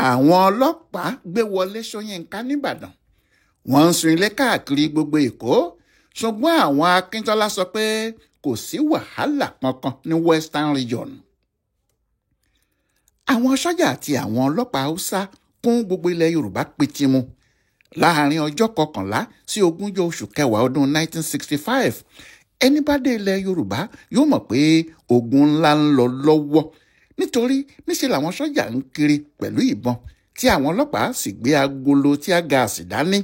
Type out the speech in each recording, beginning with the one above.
àwọn ọlọ́pàá gbé Wọlé Ṣóyínká nìbàdàn wọ́n ń sun ilé káàkiri gbogbo èkó ṣùgbọ́n àwọn Akíntọ́lá sọ pé kò sí wàhálà kankan ní Western Region. àwọn sọ́jà àti àwọn ọlọ́pàá haúsá kún gbogbo ilẹ̀ Yorùbá pitimu láàrin ọjọ́ 11 sí 20 oṣù kẹwàá ọdún 1965. ẹni bá dé ilẹ̀ Yorùbá yóò mọ̀ pé ogun ńlá ń lọ lọ́wọ́ nítorí níṣẹ́ làwọn sọ́jà ń kiri pẹ̀lú ìbọn tí àwọn ọlọ́pàá sì gbé agolo tíá gáàsì dání.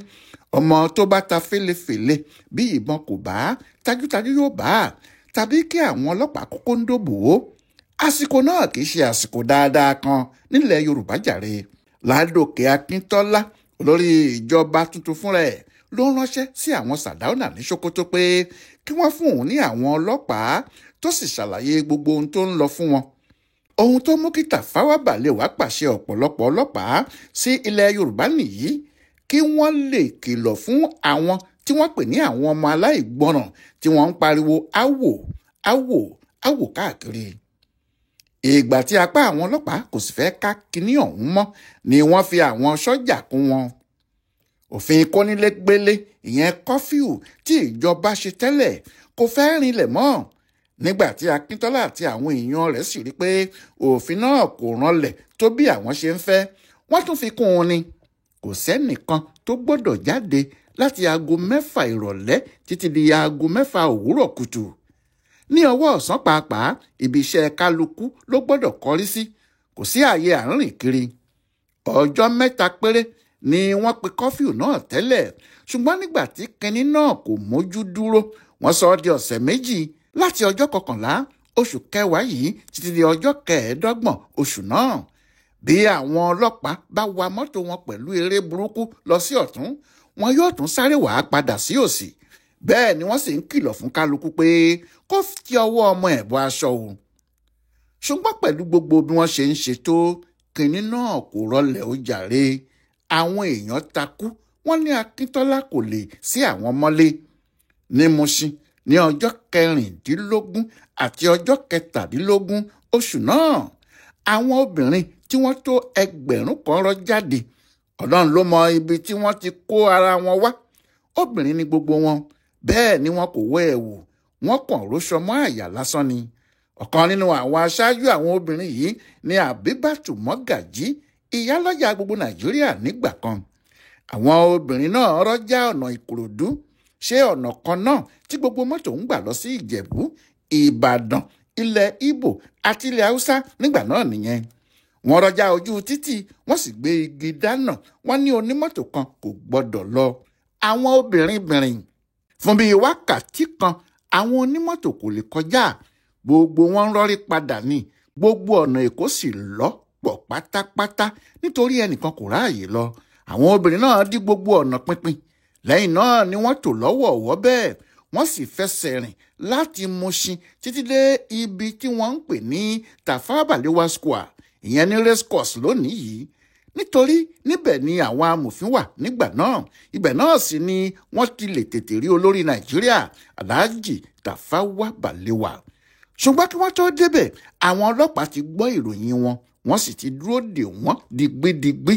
ọmọ tó bá ta fèlèfèlè bí ìbọn kò bá tajútajú yóò bá tàbí kí àwọn ọlọ́pàá kókó ń dòbò ó. àsìkò náà kì í ṣe àsìkò dáadáa kan nílẹ̀ Yorùbá jàre. Ládòkè Akíntọ́lá olórí ìjọba tuntun fúnra ẹ̀ ló ránṣẹ́ sí àwọn Sàdáúnà ní Sókótó pé kí wọ́n fún òun ní àwọn ọlọ́pàá tó sì ṣàlàyé gbogbo ohun tó ń lọ fún wọn. ohun tó mú kí Tafawa Balewa pàṣẹ ọ̀pọ̀lọpọ̀ ọlọ́pàá sí ilẹ̀ Yorùbá nìyí kí wọ́n lè kìlọ̀ fún àwọn tí wọ́n pè ní àwọn ọmọ aláìgbọràn tí wọ́n ń pariwo áwò áwò áwò káàkiri. ìgbà tí apá àwọn ọlọ́pàá kò sì fẹ́ ká kinní ọ̀hún mọ́ ni wọ́n fi àwọn sọ́jà kún wọn. òfin kónílégbélé ìyẹn kọ́fíù tí ìjọba ṣe tẹ́lẹ̀ kò fẹ́ rinlẹ̀ mọ́ nígbà tí Akíntọ́lá àti àwọn èèyàn rẹ̀ sì rí pé òfin náà kò ranlẹ̀ tó bí àwọn ṣe ń fẹ́ wọ́n tún fi kún un ni kò sẹ́nìkan tó gbọ́dọ̀ jáde láti aago 6 ìrọ̀lẹ́ títí di aago 6 òwúrọ̀ kùtù. ní ọwọ́ ọ̀sán pàápàá ibi iṣẹ́ kálukú ló gbọ́dọ̀ kọrí sí kò sí ààyè àárín kiri. ọjọ́ 3 péré ni wọ́n pe kọ́fíù náà tẹ́lẹ̀ ṣùgbọ́n nígbà tí kinní náà kò mójú dúró wọ́n sọ ọ́ di ọ̀sẹ̀ 2 láti ọjọ́ 11 oṣù kẹwàá yìí títí di ọjọ́ 25 oṣù náà. bí àwọn ọlọ́pàá bá wa mọ́tò wọn pẹ̀lú eré burúkú lọ sí ọ̀tún wọn yóò tún sáré wàá padà sí òsì. bẹ́ẹ̀ ni wọ́n sì ń kìlọ̀ fún kálukú pé kó fi ọwọ́ ọmọ ẹ̀ bọ aṣọ o. ṣùgbọ́n pẹ̀lú gbogbo bí wọ́n ṣe ń ṣe tó kinní náà kò rọlẹ̀ ó jàre. àwọn èèyàn takú wọ́n ní Akíntọ́lá kò lè sí àwọn mọ́lé. ní Mùṣín ní ọjọ́ 16 àti ọjọ́ 17 oṣù náà àwọn obìnrin tí wọ́n tó 1000 kan rọ́ jáde. Ọlọ́run ló mọ ibi tí wọ́n ti kó ara wọn wá. obìnrin ni gbogbo wọn bẹ́ẹ̀ ni wọn kò wọ ẹ̀wù wọ́n kàn róṣọ mọ́ àyà lásán ni. ọ̀kan nínú àwọn aṣáájú àwọn obìnrin yìí ni Àbíbátù Mọ́gàjí ìyálọ́jà gbogbo Nàìjíríà nígbà kan. àwọn obìnrin náà rọ́jà ọ̀nà Ìkòròdú ṣé ọ̀nà kan náà tí gbogbo mọ́tò ń gbà lọ sí Ìjẹ̀bú, Ìbàdàn, ilẹ̀ Ìgbò àti ilẹ̀ Haúsá nígbà náà nìyẹn. wọ́n rọjá ojú títì wọ́n sì gbé igi dáná wọ́n ní onímọ́tò kan kò gbọ́dọ̀ lọ. àwọn obìnrin bìnrin fún bíi wákàtí kan àwọn onímọ́tò kò lè kọjá gbogbo wọn ń rọ́rí padà ní gbogbo ọ̀nà Èkó sì lọ́pọ̀ pátápátá nítorí ẹnìkan kò ráàyè lọ. àwọn obìnrin náà dí gbogbo ọ̀nà pínpín lẹ́yìn náà ni wọ́n tò lọ́wọ̀ọ̀wọ́ bẹ́ẹ̀ wọ́n sì fẹsẹ̀ rìn láti Mùṣín títí dé ibi tí wọ́n ń pè ní Tafawa Balewa Square ìyẹn ní race course lónìí yìí nítorí níbẹ̀ ni àwọn amòfin wà nígbà náà ibẹ̀ náà sì ni wọ́n ti lè tètè rí olórí Nàìjíríà Alhaji Tafawa Balewa. ṣùgbọ́n kí wọ́n tó débẹ̀ àwọn ọlọ́pàá ti gbọ́ ìròyìn wọn wọ́n sì ti dúró dè wọ́n digbidigbi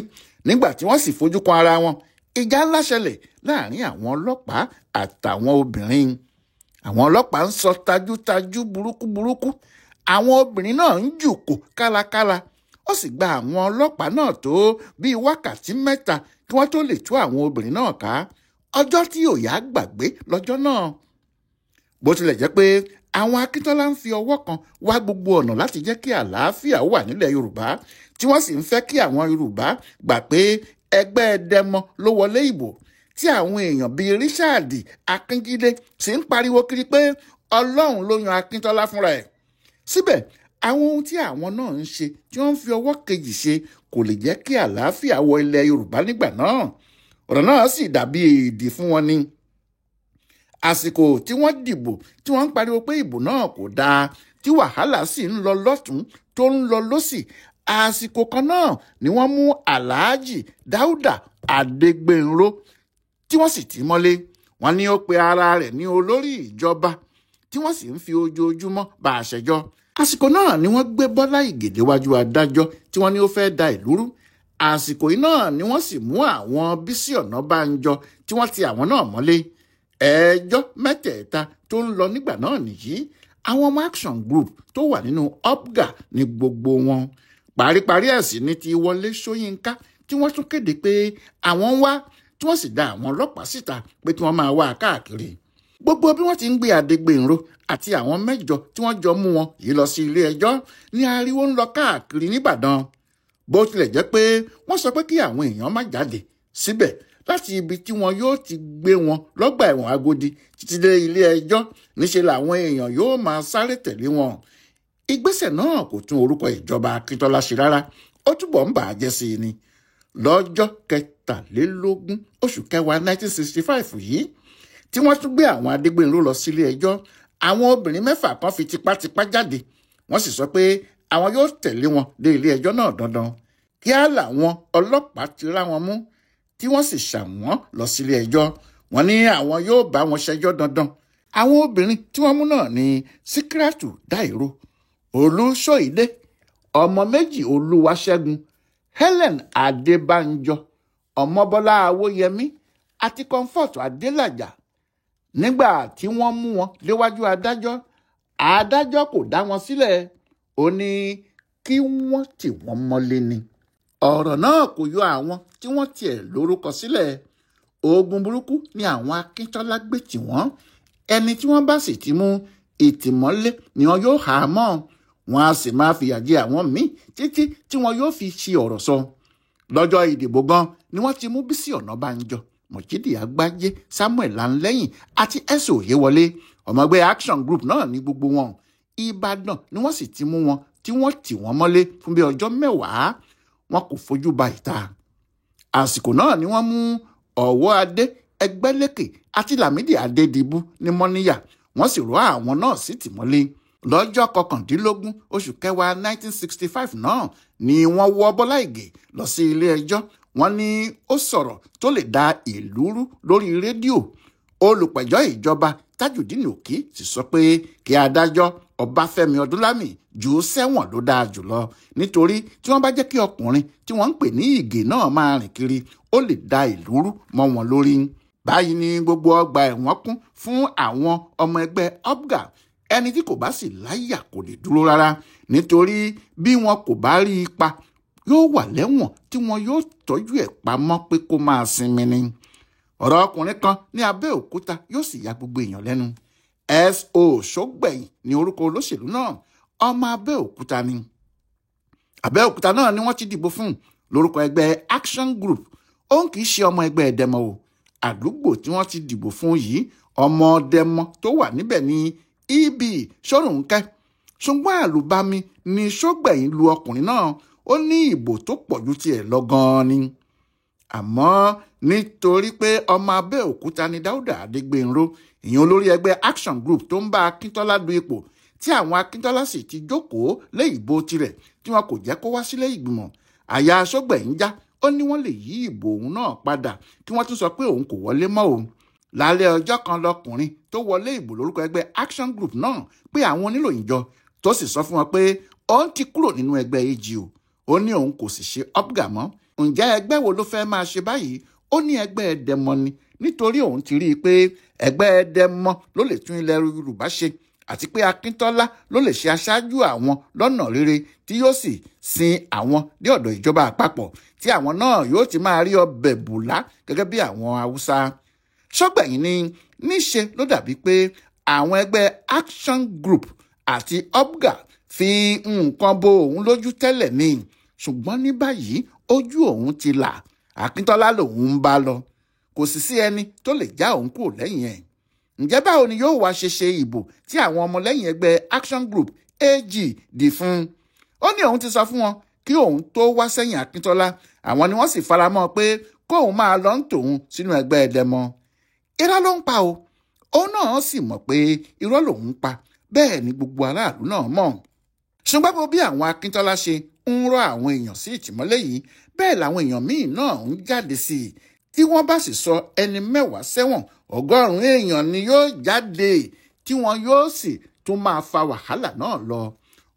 nígbà tí wọ́n sì fojú kan ara wọn. ìjà ńlá ṣẹlẹ̀ láàrin àwọn ọlọ́pàá àtàwọn obìnrin. àwọn ọlọ́pàá ń sọ tajútajú burúkú àwọn obìnrin náà ń jùkò kárakára. ó sì gba àwọn ọlọ́pàá náà tó bíi wákàtí 3 kí wọ́n tó lè tú àwọn obìnrin náà ká. ọjọ́ tí yóò yá gbàgbé lọ́jọ́ náà. bó tilẹ̀ jẹ́ pé àwọn Akíntọ́lá ń fi ọwọ́ kan wá gbogbo ọ̀nà láti jẹ́ kí àlàáfíà wà nílẹ̀ Yorùbá tí wọ́n sì ń fẹ́ kí àwọn Yorùbá gbà pé ẹgbẹ́ Dẹ́mọ ló wọlé ìbò tí àwọn èèyàn bíi Richard Akíngídé sì ń pariwo kiri pé Ọlọ́run ló yan Akíntọ́lá fúnra ẹ̀. síbẹ̀ àwọn ohun tí àwọn náà ń ṣe tí wọ́n ń fi ọwọ́ kejì ṣe kò lè jẹ́ kí àlàáfíà wọ ilẹ̀ Yorùbá nígbà náà. ọ̀rọ̀ náà sì dàbí èdè fún wọn ni. àsìkò tí wọ́n dìbò tí wọ́n ń pariwo pé ìbò náà kò dáa tí wàhálà sì ń lọ lọ́tún tó ń lọ lọ́sì àsìkò kan náà ni wọ́n mú Alhaji Dáúdà Adégbénró tí wọ́n sì tì mọ́lé. wọ́n ní ó pe ara rẹ̀ ní olórí ìjọba tí wọ́n sì ń fi ojoojúmọ́ bá a ṣẹjọ́. àsìkò náà ni wọ́n gbé Bọ́lá Ìgè déwájú adájọ́ tí wọ́n ní ó fẹ́ da ìlú rú. àsìkò yìí náà ni wọ́n sì mú àwọn Bísí Ọ̀nàbánjọ tí wọ́n ti àwọn náà mọ́lé. ẹjọ́ mẹ́tẹ̀ẹ̀ta tó ń lọ nígbà náà nìyí. àwọn ọmọ Action Group tó wà nínú UPGA ní gbogbo wọn. paríparí ẹ̀sìn ní ti Wọlé Ṣóyínká tí wọ́n tún kéde pé àwọn ń wá, tí wọ́n sì dá àwọn ọlọ́pàá síta pé kí wọ́n máa wá a káàkiri. gbogbo bí wọ́n ti ń gbé Adégbénró àti àwọn 8 tí wọ́n jọ mú wọn yìí lọ sí ilé ẹjọ́ ní ariwo ń lọ káàkiri nìbàdàn. bó tilẹ̀ jẹ́ pé wọ́n sọ pé kí àwọn èèyàn má jáde síbẹ̀ láti ibi tí wọn yóò ti gbé wọn lọ́gbà ẹ̀wọ̀n Agodi títí dé ilé ẹjọ́, níṣẹ́ làwọn èèyàn yóò máa sáré tẹ̀lé wọn. ìgbésẹ̀ náà kò tún orúkọ ìjọba Akíntọ́lá ṣe rárá, ó túbọ̀ ń bà á jẹ́ sí i ni. lọ́jọ́ 23 oṣù kẹwàá 1965 yìí tí wọ́n tún gbé àwọn Adégbénró lọ sílé ẹjọ́, àwọn obìnrin 6 kan fi tipátipá jáde. wọ́n sì sọ pé àwọn yóò tẹ̀lé wọn dé ilé ẹjọ́ náà dandan. kíá làwọn ọlọ́pàá ti rá wọn mú tí wọ́n sì ṣàwọ́n lọ sílé ẹjọ́. wọ́n ní àwọn yóò bá wọn ṣẹjọ́ dandan. àwọn obìnrin tí wọ́n mú náà ní Síkírátù Dáìró, Olúṣóyìdé, ọmọ méjì Olúwaṣẹ́gun, Helen Adébánjọ, Ọmọbọ́lá Awóyẹmí àti Comfort Adélàjà. nígbà tí wọ́n mú wọn léwájú adájọ́ kò dá wọn sílẹ̀, ó ní kí wọ́n tì wọ́n mọ́lé ni. ọ̀rọ̀ náà kò yọ àwọn tí wọ́n tiẹ̀ lórúkọ sílẹ̀. ogun burúkú ni àwọn Akíntọ́lá gbé tì wọ́n. ẹni tí wọ́n bá sì ti mú, ìtìmọ́lé ni wọn yóò há mọ́. wọn a sì máa fìyà jẹ àwọn míì títí tí wọn yóò fi ṣe ọ̀rọ̀ sọ. lọ́jọ́ ìdìbò gan ni wọ́n ti mú Bísí Ọ̀nàbánjọ, Mọ̀jídì Àgbájé, Samuel Lanlẹ́yìn àti Ẹ̀sọ̀ Òyewọlé. ọmọ ẹgbẹ́ Action Group náà ní gbogbo wọn. Ìbàdàn ni wọ́n sì ti mú wọn tí wọ́n tì wọ́n mọ́lé fún bí ọjọ́ 10. wọn kò fojú ba ìta. àsìkò náà ni wọ́n mú Ọ̀wọ́adé Ẹgbẹ́lékè àti Lámídì Adédìbú ní Mọ́níyà. wọ́n sì rọ́ àwọn náà sí tìmọ́lé. lọ́jọ́ 19 oṣù kẹwàá 1965 náà ni wọ́n wọ́ Bọ́lá Ìgè lọ sí ilé ẹjọ́. wọ́n ní ó sọ̀rọ̀ tó lè da ìlú rú lórí rédíò. olùpẹ̀jọ́ ìjọba Tajudeen Òkí sì sọ pé kí adájọ́ Ọbáfẹ́mi Ọdúnlámì jù ú sẹ́wọ̀n ló dáa jùlọ, nítorí tí wọ́n bá jẹ́ kí ọkùnrin tí wọ́n ń pè ní Ìgè náà máa rìn kiri, ó lè da ìlú rú mọ́ wọn lórí. báyìí ni gbogbo ọgbà ẹ̀wọ̀n kún fún àwọn ọmọ ẹgbẹ́ UPGA. ẹni tí kò bá sì láyà kò lè dúró rárá, nítorí bí wọn kò bá rí i pa yóò wà lẹ́wọ̀n tí wọn yóò tọ́jú ẹ̀ pamọ́ pé kó máa sinmi ni. ọ̀rọ̀ ọkùnrin kan ní Abẹ́òkúta yóò sì ya gbogbo èèyàn lẹ́nu. S.O. Ṣógbẹ̀yìn ni orúkọ olóṣèlú náà, ọmọ Abẹ́òkúta ni. Abẹ́òkúta náà ni wọ́n ti dìbò fún lórúkọ ẹgbẹ́ Action Group. òun kì í ṣe ọmọ ẹgbẹ́ Ẹdẹmọ o. àdúgbò tí wọ́n ti dìbò fún yìí, ọmọ Dẹmọ tó wà níbẹ̀ ní Ibi Ṣórùnkẹ́. ṣùgbọ́n àlùbami ni Ṣógbẹ̀yìn lu ọkùnrin náà. ó ní ìbò tó pọ̀ ju tiẹ̀ lọ gan-an ni. àmọ́ nítorí pé ọmọ Abẹ́òkúta ni Dáúdà Adégbénró, ìyẹn olórí ẹgbẹ́ Action Group tó ń bá Akíntọ́lá du ipò, tí àwọn Akíntọ́lá sì ti jókòó lé ìbò tirẹ̀ tí wọn kò jẹ́ kó wá sílé ìgbìmọ̀. àyà Ṣógbẹ̀yìn já, ó ní wọ́n lè yí ìbò òun náà padà kí wọ́n tún sọ pé òun kò wọlé mọ́ òun. lálẹ́ ọjọ́ kan lọkùnrin tó wọlé ìbò lórúkọ ẹgbẹ́ Action Group náà pé àwọn oníròyìn jọ, tó sì sọ fún wọn pé òun ti kúrò nínú ẹgbẹ́ AGO. ó ní òun kò sì ṣe UPGA mọ́. ǹjẹ́ ẹgbẹ́ wo ló fẹ́ máa ṣe báyìí? ó ní ẹgbẹ́ Ẹdẹmọ ni, nítorí òun ti rí i pé ẹgbẹ́ Ẹdẹmọ ló lè tún ilẹ̀ Yorùbá ṣe, àti pé Akíntọ́lá ló lè ṣe aṣáájú àwọn lọ́nà rere tí yóò sì sin àwọn dé ọ̀dọ̀ ìjọba àpapọ̀, tí àwọn náà yóò ti máa rí ọbẹ̀ bùlá gẹ́gẹ́ bí àwọn Haúsá. Ṣógbẹ̀yìn ní níṣe ló dàbí pé àwọn ẹgbẹ́ Action Group àti UPGA fi nǹkan bo òun lójú tẹ́lẹ̀ ni, ṣùgbọ́n ní báyìí ojú òun ti là. Akíntọ́lá lòun ń bá lọ, kò sì sí ẹni tó lè já òun kúrò lẹ́yìn ẹ̀. ǹjẹ́ báwo ni yóò wá ṣe ìbò tí àwọn ọmọlẹ́yìn ẹgbẹ́ Action Group AG dì fún? ó ní òun ti sọ fún wọn kí òun tó wá sẹ́yìn Akíntọ́lá, àwọn ni wọ́n sì faramọ́ pé kóun máa lọ ń tòun sínú ẹgbẹ́ Ẹdẹmọ. irọ́ ló ń pa o, òun náà sì mọ̀ pé irọ́ lòun ń pa, bẹ́ẹ̀ ni gbogbo aráàlú náà mọ̀. ṣùgbọ́n bó bí àwọn Akíntọ́lá ṣe ń rọ́ àwọn èèyàn sí ìtìmọ́lé yìí, bẹ́ẹ̀ làwọn èèyàn míì náà ń jáde sí i. tí wọ́n bá sì sọ ẹni 10 sẹ́wọ̀n, 100 èèyàn ni yóò jáde tí wọn yóò sì tún máa fa wàhálà náà lọ.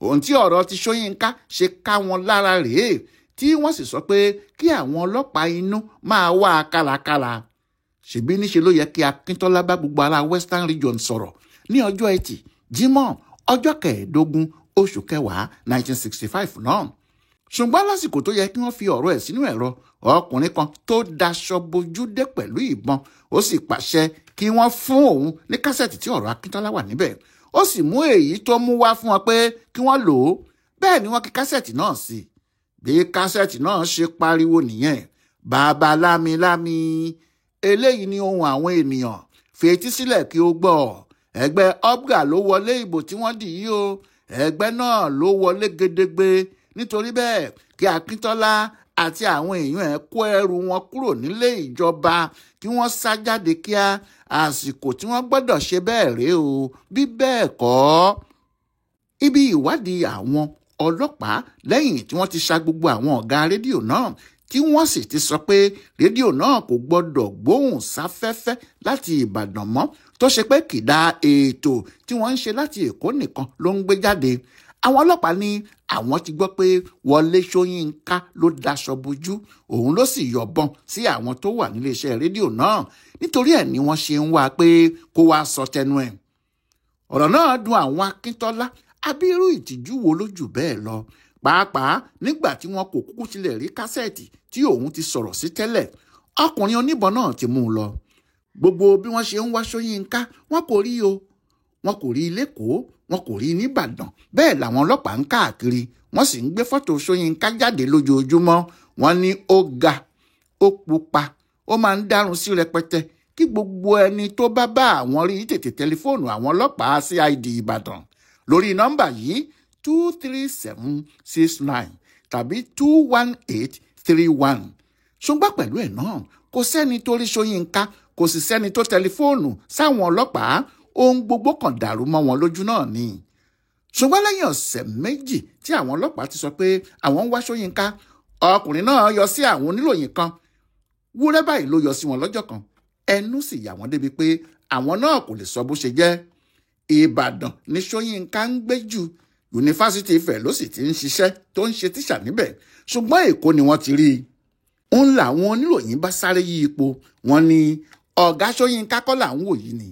ohun tí ọ̀rọ̀ ti Ṣóyínká ṣe ká wọn lára rèé, tí wọ́n sì sọ pé kí àwọn ọlọ́pàá inú máa wá a kárakára. Ṣèbí níṣe ló yẹ kí Akíntọ́lá bá gbogbo ará Western Region sọ̀rọ̀ ní ọjọ́ Ẹtì Jímọ̀ ọjọ́ 15 oṣù kẹwàá 1965 náà. Ṣùgbọ́n lásìkò tó yẹ kí wọ́n fi ọ̀rọ̀ ẹ̀ sínú ẹ̀rọ, ọkùnrin kan tó daṣọ bojú dé pẹ̀lú ìbọn ó sì pàṣẹ kí wọ́n fún òun ní kásẹ̀tì tí ọ̀rọ̀ Akíntọ́lá wà níbẹ̀. Ó sì mú èyí tó mú wá fún wọn pé kí wọ́n lò ó. Bẹ́ẹ̀ ni wọ́n kí kásẹ̀tì náà sí. Bí kásẹ̀tì náà ṣe pariwo nìyẹn: bàbá lámilámi, eléyìí ni ohun àwọn ènìyàn, fetí sílẹ̀ kí ó gbọ́. Ẹgbẹ́ UPGA ló wọlé ìbò tí wọ́n dì yìí o. Ẹgbẹ́ náà ló wọlé gedegbe. Nítorí bẹ́ẹ̀ kí Akíntọ́lá àti àwọn èèyàn ẹ̀ kó ẹrù wọn kúrò nílé ìjọba kí wọ́n sá jáde kíá. Àsìkò tí wọ́n gbọ́dọ̀ ṣe bẹ́ẹ̀ rèé o, bí bẹ́ẹ̀ kọ́. Ibi ìwádìí àwọn ọlọ́pàá lẹ́yìn tí wọ́n ti ṣa gbogbo àwọn ọ̀gá rédíò náà tí wọ́n sì ti sọ pé rédíò náà kò gbọ́dọ̀ gbóhùn sáfẹ́fẹ́ láti Ìbàdàn mọ́, tó ṣe pé kìdá ètò tí wọ́n ń ṣe láti Èkó nìkan ló ń gbé jáde. Àwọn ọlọ́pàá ní àwọn ti gbọ́ pé Wọlé Ṣóyínká ló daṣọ bojú, òun ló sì yọ̀bọ̀n sí àwọn tó wà níléeṣẹ́ rédíò náà. Nítorí ẹ̀ ni wọ́n ṣe ń wá pé kó wá sọ tẹnu ẹ̀. Ọ̀rọ̀ náà dùn àwọn Akíntọ́lá. Abirú ìtìjú wo ló jù bẹ́ẹ̀ lọ, pàápàá nígbà tí wọn kò kúkú tilẹ̀ rí kásẹ̀tì tí òun ti sọ̀rọ̀ sí tẹ́lẹ̀. Ọkùnrin oníbọn náà ti mú un lọ. Gbogbo bí wọ́n ṣe ń wá Ṣóyínká wọn kò rí o. Wọn kò rí i l'Ékòó, wọn kò rí i n'Íbàdàn. Bẹ́ẹ̀ làwọn ọlọ́pàá ń káàkiri, wọ́n sì ń gbé fọ́tò Ṣóyínká jáde lójoojúmọ́. Wọ́n ní ó ga, ó pupa, ó máa ń dárun sí rẹpẹtẹ. Kí gbogbo ẹni tó bá àwọn rí tètè tẹlifóònù àwọn ọlọ́pàá CID Ìbàdàn lórí nọ́mbà yìí 23769 tàbí 21831. Ṣùgbọ́n pẹ̀lú ẹ̀ náà kò sẹ́ni tó rí Ṣóyínká, kò sì sẹ́ni tó tẹlifóònù sáwọn ọlọ́pàá. Ohun gbogbo kan dàrú mọ́ wọn lójú náà ni. Ṣùgbọ́n lẹ́yìn ọ̀sẹ̀ méjì tí àwọn ọlọ́pàá ti sọ pé àwọn ń wá Ṣóyínká, ọkùnrin náà yọ sí àwọn oníròyìn kan. Wúrẹ́ báyìí ló yọ sí wọn lọ́jọ́ kan. Ẹnu sì yà wọ́n débi pé àwọn náà kò lè sọ bó ṣe jẹ́. Ìbàdàn ni Ṣóyínká ń gbé jù. Yunifásitì Ifẹ̀ ló sì ti ń ṣiṣẹ́ tó ń ṣe tíṣà níbẹ̀. Ṣùgbọ́n Èkó ni wọ́n ti rí i. Ń làwọn oníròyìn bá sáré yí ipò. Wọ́n ní ọ̀gá Ṣóyínká kọ́ là ń wò yìí ni,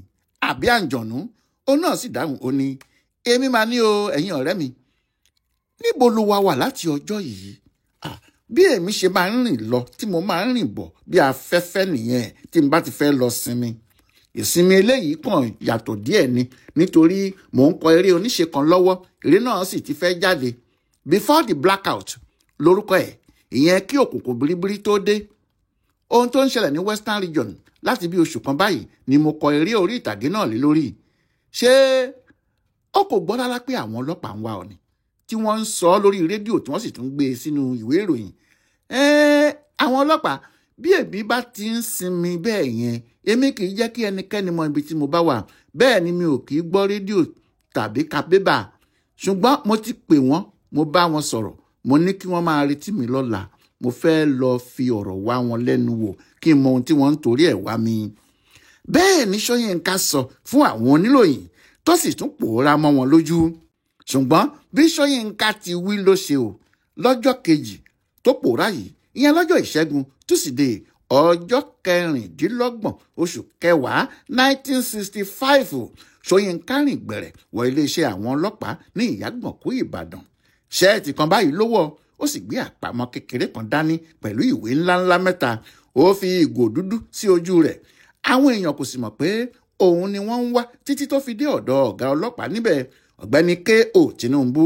àbí àǹjọ̀nú? Ó náà sì dáhùn, ó ní èmi máa ní o, ẹ̀yin ọ̀rẹ́ mi. Níbo ló wà láti ọjọ́ yìí? Bí èmi ṣe máa ń rìn lọ tí mo máa ń rìn bọ̀ bí afẹ́fẹ́ nìyẹn tí n bá ti fẹ́ lọ sinmi. Ìsinmi eléyìí kàn yàtọ̀ díẹ̀ ni, nítorí mò ń kọ eré oníṣe kan lọ́wọ́. Eré náà sì ti fẹ́ jáde. Before the Blackout lórúkọ ẹ̀, ìyẹn kí òkùnkùn biribiri tó dé. Ohun tó ń ṣẹlẹ̀ ní Western Region láti bí oṣù kan báyìí ni mo kọ eré orí ìtàgé náà lé lórí. Ṣé ó kò gbọ́ rárá pé àwọn ọlọ́pàá ń wá ọ ni, tí wọ́n ń sọ lórí rédíò tí wọ́n sì tún gbé e sínú ìwé ìròyìn? Àwọn ọlọ́pàá, bí èmi bá ti ń sinmi bẹ́ẹ̀ yẹn, èmi kì í jẹ́ kí ẹnikẹ́ni mọ ibi tí mo bá wà. Bẹ́ẹ̀ ni mi ò kì í gbọ́ rédíò tàbí ka bébà. Ṣùgbọ́n mo ti pè wọ́n, mo bá wọn sọ̀rọ̀, mo ní kí wọ́n máa retí mi lọ́la. Mo fẹ́ lọ fi ọ̀rọ̀ wá wọn lẹ́nu wò kí n mọ ohun tí wọ́n ń torí ẹ̀ wá mi. Bẹ́ẹ̀ ni Ṣóyínká sọ fún àwọn oníròyìn tó sì tún pòórá mọ́ wọn lójú. Ṣùgbọ́n bí Ṣóyínká ti wí ló ṣe o. Lọ́jọ́ kejì tó pòórá yìí, ìyẹn lọ́jọ́ Ìṣẹ́gun Túsídéè ọjọ́ 26 oṣù kẹwàá 1965, Ṣóyínká rìn gbẹ̀rẹ̀ wọ iléeṣẹ́ àwọn ọlọ́pàá ní Ìyágbọ̀nkú Ìbàdàn. Ṣẹ́ẹ̀tì kan báyìí ló wọ̀, ó sì gbé àpamọ́ kékeré kan dání pẹ̀lú ìwé ńláńlá 3. Ó fi ìgò dúdú sí ojú rẹ̀. Àwọn èèyàn kò sì mọ̀ pé òun ni wọ́n ń wá títí tó fi dé ọ̀dọ̀ ọ̀gá ọlọ́pàá níbẹ̀, ọ̀gbẹ́ni K.O. Tinubu.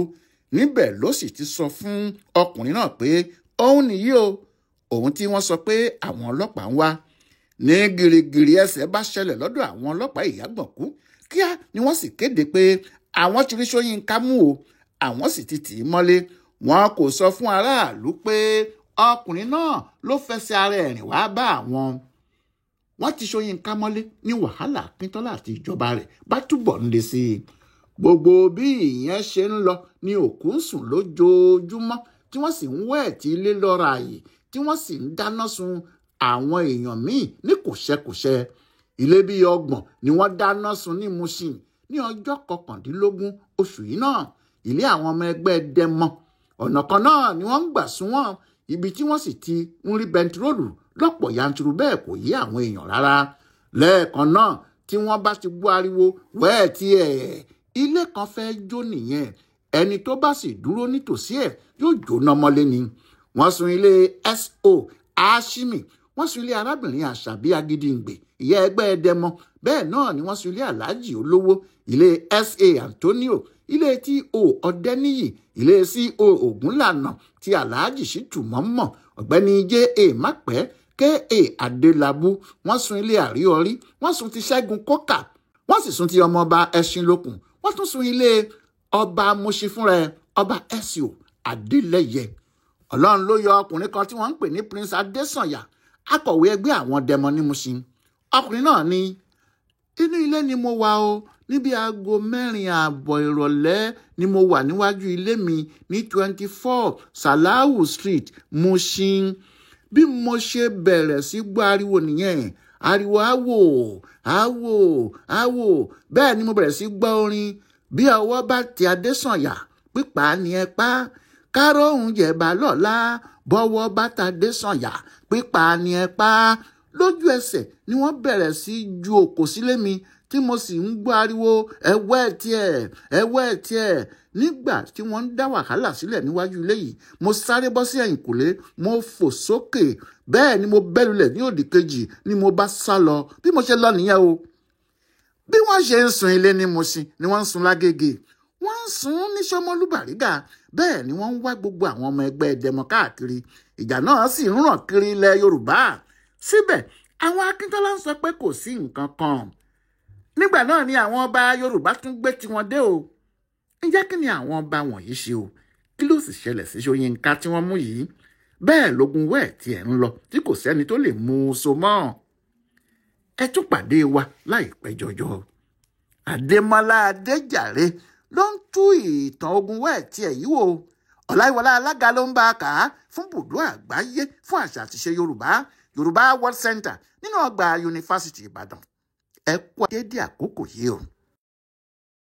Níbẹ̀ ló sì ti sọ fún ọkùnrin náà pé òun nìyí o, òun tí wọ́n sọ pé àwọn ọlọ́pàá ń wá. Ní gìrìgìrì ẹsẹ̀ bá ṣẹlẹ̀ lọ́dọ̀ àwọn ọlọ́pàá Ìyágbọ̀nkú. Kíá ni wọ́n sì kéde pé àwọn ti rí Ṣóyínká mú o, àwọn sì ti tì í mọ́lé. Wọn kò sọ fún aráàlú pé ọkùnrin náà ló fẹsẹ̀ ara ẹ̀ rìn wá bá àwọn. Wọ́n ti Ṣóyínká mọ́lé ní wàhálà Akíntọ́lá àti ìjọba rẹ̀ bá túbọ̀ ń le sí i. Gbogbo bí ìyẹn ṣe ń lọ ni òkú ń sùn lójoojúmọ́, tí wọ́n sì ń wẹ̀ tí ilé lọ́ra ààyè, tí wọ́n sì ń dáná sun àwọn èèyàn míì ní kòṣẹ́kòṣẹ́. Ilé bíi 30 ni wọ́n dáná sun ní Mushin ní ọjọ́ 19 oṣù yìí náà. Ilé àwọn ọmọ ẹgbẹ́ Dẹ́mọ. Ọ̀nà kan náà ni wọ́n ń gbà sún wọn. ibi tí wọ́n sì ti ń rí bẹntiróòlù lọ́pọ̀ yanturu bẹ́ẹ̀ kò yé àwọn èèyàn rárá. Lẹ́ẹ̀kan náà tí wọ́n bá ti gbọ́ ariwo wẹ́ẹ̀ tí ilé kan fẹ́ jó nìyẹn, ẹni tó bá sì dúró nítòsí ẹ̀ yóò jóná mọ́lé ni. Wọ́n sun ilé S.O. Ashimi, wọ́n sun ilé arábìnrin Àṣàbí Agídìngbè ìyá ẹgbẹ́ Ẹdẹmọ, bẹ́ẹ̀ náà ni wọ́n sun ilé Alhaji Olówó, ilé S.A. Antonio, ilé T.O. Ọdẹ́níyì, ilé C.O. Ògúnlànà ti Alhaji Ṣítù Mọ́mọ́, ọ̀gbẹ́ni J.A. Mápẹ́, K.A. Adélabú, wọ́n sun ilé Àríọrí, wọ́n sun ti Ṣẹ́gun Kókà, wọ́n sì sun ti ọmọọba Ẹṣinlókun, wọ́n tún sun ilé ọba Mùṣin fúnra ẹ̀, ọba S.O. Adélẹ́yẹ. Ọlọ́run ló yọ ọkùnrin kan tí wọ́n ń pè ní Prince Adésànyà, akọ̀wé ẹgbẹ́ àwọn Dẹmọ ní Mùṣin. Ọkùnrin náà ní inú ilé ni mo wà o, níbi aago 4:30 ìrọ̀lẹ́ ni mo wà níwájú ilé mi ní 24 Salahu Street, Mùṣin. Bí mo ṣe bẹ̀rẹ̀ sí gbọ́ ariwo nìyẹn, ariwo áwò áwò áwò, bẹ́ẹ̀ ni mo bẹ̀rẹ̀ sí gbọ́ orin bí ọwọ́ bá ti Adésànyà pípa ni ẹ pa, kárọ̀hún jẹ̀bà lọ́la, bọ́wọ́ bá ta Adésànyà pípa ni ẹ pa. Lójú ẹsẹ̀ ni wọ́n bẹ̀rẹ̀ sí ju òkò sílé mi tí mo sì ń gbọ́ ariwo ẹwẹ́ tiẹ̀. Nígbà tí wọ́n ń dá wàhálà sílẹ̀ níwájú ilé yìí, mo sáré bọ́ sí ẹ̀yìnkùlé, mo fò sókè, bẹ́ẹ̀ ni mo bẹ́ lulẹ̀ ní òdì kejì ni mo bá sá lọ. Bí mo ṣe lọ nìyẹn o. Bí wọ́n ṣe ń sun ilé ní Mùṣin ni wọ́n ń sun lágége, wọ́n ń sun ní Ṣómólú Bàrígà, bẹ́ẹ̀ ni wọ́n ń wá gbogbo àwọn ọmọ ẹgbẹ́ Ẹdẹmọ káàkiri. Ìjà náà sì ń ràn kiri ilẹ̀ Yorùbá. Síbẹ̀ àwọn Akíntọ́lá ń sọ pé kò sí nǹkan kan. Nígbà náà ni àwọn ọba Yorùbá tún gbé tiwọn dé o. Ǹjẹ́ kí ni àwọn ọba wọ̀nyí ṣe o? Kí ló sì ṣẹlẹ̀ sí Ṣóyínká tí wọ́n mú yìí? Bẹ́ẹ̀ lógun wẹ́ẹ̀ tí ẹ̀ ń lọ tí kò sẹ́ni tó lè mú un so mọ́. Ẹ tún pàdé wa láìpẹ́ jọjọ. Adémọ́lá Adéjàre ló ń tú ìtàn ogun wẹ́ẹ̀ tí ẹ̀ yìí wò. Ọláyíwọlá Alága ló ń bá a kà á fún Bùdó Àgbáyé fún àṣà àti ìṣe Yorùbá World Center nínú ọgbà Yunifásítì Ìbàdàn. Ẹ kú dédé àkókò yìí o.